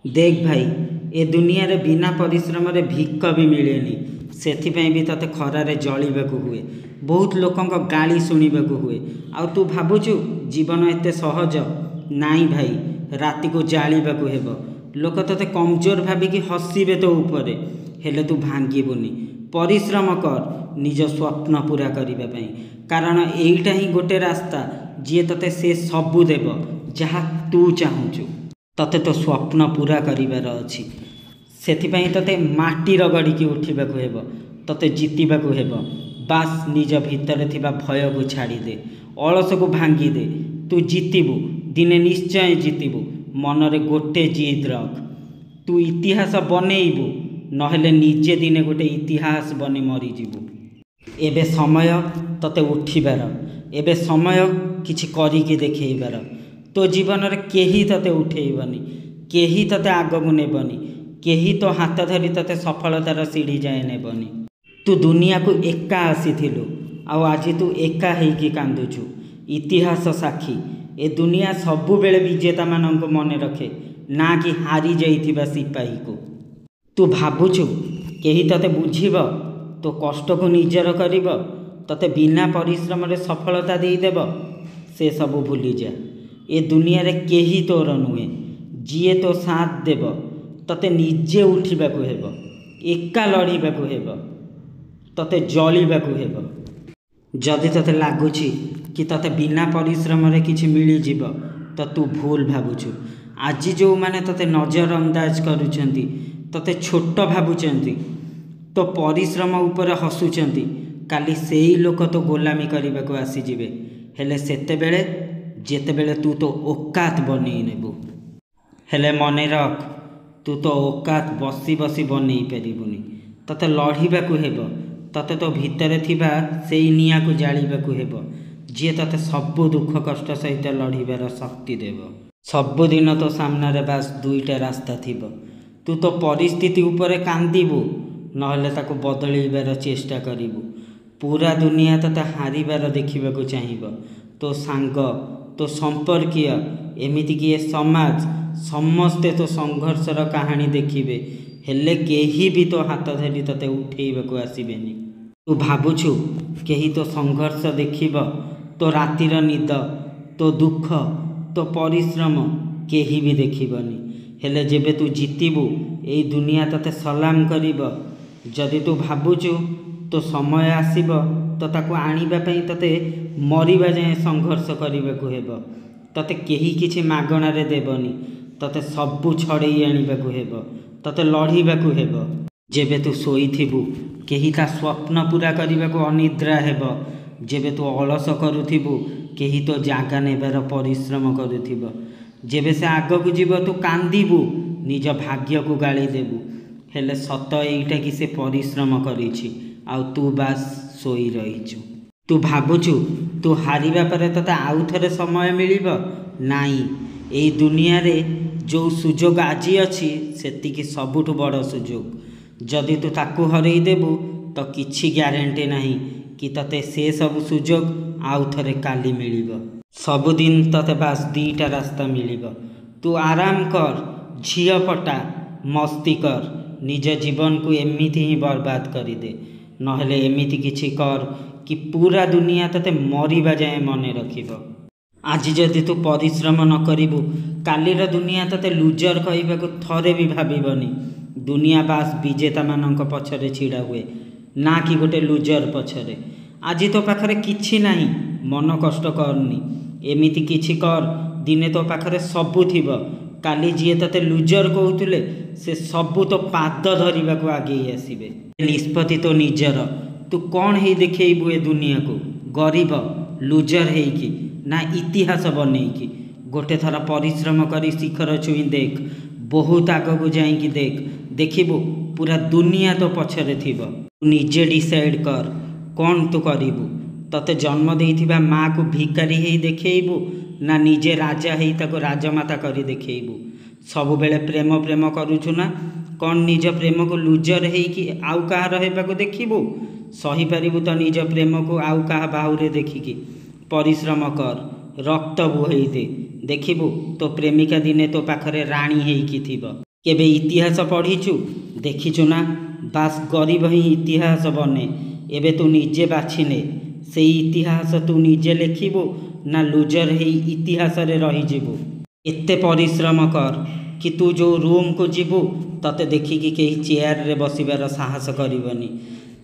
देख भाई, ए दुनिया रे बिना परिश्रम रे भिक भी मिलेनी। सेथिपाई भी तते खरारे जलिबाकू हुए, बहुत लोकों गाली शुणिबाकू हुए। आउ तू भाबुचु जीवन एते सहज नाई भाई, राति को जालिबाकू हेबो। लोक तते कमजोर भाबिकी हसीबे तो उपरे, हेले तू भांगिबुनी। परिश्रम कर निज स्वप्न पूरा करिबा पई, कारण एइटा ही गोटे रास्ता जी तते से सबू देव जहाँ तू चाहूचु। तते तो स्वप्न पूरा करिबार अछि, सेथिपाई तते माटी रगड़िकी उठिबाकू हेबो, तते जितिबाकू हेबो। बास निज भितर थिबा भय को छाड़ी दे, अलस को भांगी दे। तू जितिबू, दिने निश्चय जितिबू। मनरे गोटे जिद रख, तू इतिहास बनेइबू, नहेले निजे दिने गोटे इतिहास बनी मरीजिबू। एबे समय तते उठिबार, एबे समय किछि करिकी देखेइबार। तो जीवन रे केही तते उठेइबनी, केही तते आगकू नेबनी, केही तो हाथ धरी तते सफलतार सीढ़ी जाए नेबनी। तू दुनिया को एका आसीथिलु, आउ आजि तू एका हेइकी कांदुचु। इतिहास साक्षी, ए दुनिया सबु बेले विजेता मानंको मने रखे, ना कि हारी जाइथिबा सिपाही को। तू भाबुचु केही तते बुझिबो, तो कष्ट को निजर करिबो, तते बिना परिश्रम रे सफलता देई देबो। से सबु भूली जा। ए दुनिया रे केही तोर नुहे, जिए तो साथ देव। तते निजे उठिबाकू हेबो, एका लड़िबाकू हेबो, तते जलिबाकू हेबो। जदि तते लागुछि कि तते बिना परिश्रम रे किछि मिली जीव, तो तू भूल भाबुछु। आज जो माने तते नजर अंदाज करूछंती, तते छोट भाबुचंती, तो परिश्रम ऊपर हसुचंती, काली सेई लोक तो गोलामी करिबाकू आसी जिवे। हेले सेतेबेले जेतेबेले तू तो औकात बनेई नेबू। हेले मने रख, तू तो औकात बसी बसी बनई पारिबुनी। तते लड़िबाकू हेबो, तते तो भितरे थिबा सेई निया को जालिबाकू हेबो, जे तते सबु दुख कष्ट सहित लड़िबार शक्ति देबो। सबु दिन तो सामने रे बास दुईटा रास्ता थिबो। तू तो परिस्थिति उपरे कांदिबू, नहेले ताको बदलैबार चेष्टा करिबू। पूरा दुनिया तते हारिबार देखिबाकू चाहिबो। तो सांग, तो संपर्कीय, एमिति कि ए समाज समस्ते तो संघर्षर कहानी देखिबे, हेले केही भी तो हाथ धरी तते उठेइबाकू आसीबेनी। तू भाबुछु केही तो संघर्ष देखिबो, तो रातिर निद, तो दुख, तो परिश्रम केही भी देखिबनी। हेले जेबे तू जितिबू, एई दुनिया तते सलाम करिबो। जदि तू भाबुछु तो समय आसीबो, तो ताको आनिबा पई तते मरिबा जाए संघर्ष करिबाकू हेबो। तते केही किछि मागणा रे देबनी, तते सबु छड़ेई आनिबाकू हेबो, तते लड़िबाकू हेबो। जेबे तू सोईथिबू, केही ता स्वप्न पूरा करिबाकू अनिद्रा हेबो। जेबे तू अलस करूथिबू, केही तो जागा नेबार परिश्रम करूथिबो। जेबे से आगकू जीव, तू कांदिबू, निज भाग्य को गाली देबू। हेले सत एइटा कि से परिश्रम करिछि, आउ तू बास सोई रहिछु। तू भाबुछु तू हारिबा परे तते आउ थरे समय मिलिबो? नाई, एई दुनिया रे जो सुजोग आजी अछि, सेतिकी सबुठु बड़ सुजोग। जदि तू ताकू हरेई देबू, तो किछि ग्यारंटी नाही कि तते से सब सुजोग आउ थरे काली मिलिबो। सबुदिन तते बास दीटा रास्ता मिलिबो। तू आराम कर, झियो पटा, मस्ती कर, निज जीवन को एमिति ही बर्बाद करी दे। नहेले एमिति किछि कर कि पूरा दुनिया तते मरिबा जाए मने रखिबो। आज जदि तू परिश्रम न करिबू, कालीर दुनिया तते लूजर कहिबाकू थरे भी भाबिबनी। दुनिया बास विजेता मानंक पछरे छिड़ा हुए, ना कि गोटे लूजर पछरे। आज तो पाखरे किछि नाही, मन कष्ट करनी। एमिति किछि कर, दिने तो पाखरे सबु थिबो। काली जिए तते लूजर कहूतुले, से सबु तो पाद धरिबाकू आगेई आसीबे। निष्पत्ति तो निजर। तू कौन हेई देखेइबू ए दुनिया को? गरीब लूजर हेइकी, ना इतिहास बनेइकी? गोटे थर परिश्रम करी शिखर छुई देख, बहुत आगकू जाइकी देख, देखिबू पूरा दुनिया तो पछरे थिबो। तू निजे डिसाइड कर कौन तू करिबू। तते जन्म देइथिबा माँ को भिकारी हेई देखेइबू, ना निजे राजा हेई ताको राजमाता करी देखेइबू? सबु बेले प्रेम प्रेम करूछु ना, कौन निज प्रेम को लूजर हेइकी आउ काहार हेबाकू देखिबू? सही पारिबू तो निज प्रेम को आउ काहा बाहुरे देखिकी? परिश्रम कर, रक्त बुहेई दे, देखिबू तो प्रेमिका दिने तो पाखरे राणी हेइकी थिबो। केबे इतिहास पढ़ीचु देखीचु ना बास गरीब ही इतिहास बने। एबे तू निजे बाछिने से इतिहास तू निजे लेखिबु ना लुजर ही इतिहास रे रही जीवु। एते परिश्रम कर कि तू जो रूम को जीवु तते देखिकी कहीं चेयर रे बसिबार साहस करिवनी।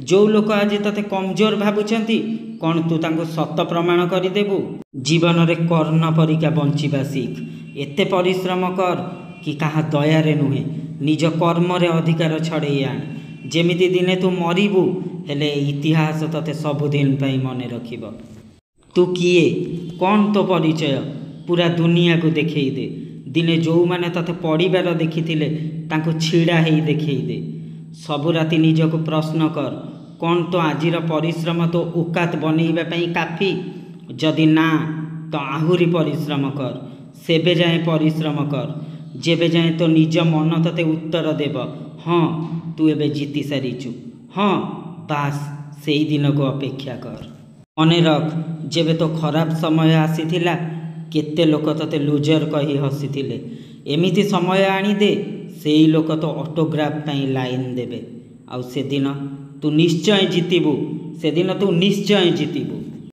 जो लोक आज तते कमजोर भावुचंती कौन तू तांको सत प्रमाण करदेबु। जीवन रे कर्ण परिका बंचिबा सीख। एते परिश्रम कर कि कहा दयारे नुहे निज कर्म रे अधिकार छड़े आण। जेमिति दिने तू मरिबु हेले इतिहास तते सबुदिन पई मने रखिब। तू किए कौन तो परिचय पूरा दुनिया को देखई दे। दिने जो माने तते पढ़िबार देखिथिले तांको छिड़ा हेई देखई दे। सबु राति निजको प्रश्न कर कौन तो आजिर परिश्रम तो औकात बनैबा पई काफी। जदि ना तो आहुरी परिश्रम कर। सेबे जाए परिश्रम कर जेबे जाए तो निज मन तते उत्तर देव हाँ तू एबे जीति सारिचु। हाँ बास सेई दिन को अपेक्षा कर। मने रख जेबे तो खराब समय आसीथिला केते लोक तते लुजर कही हसीथिले। एमिति समय आनी दे सेई लोक तो ऑटोग्राफ पई लाइन देबे। आउ से दिन तू निश्चय जीतिबु। से दिन तू निश्चय जीतिबु।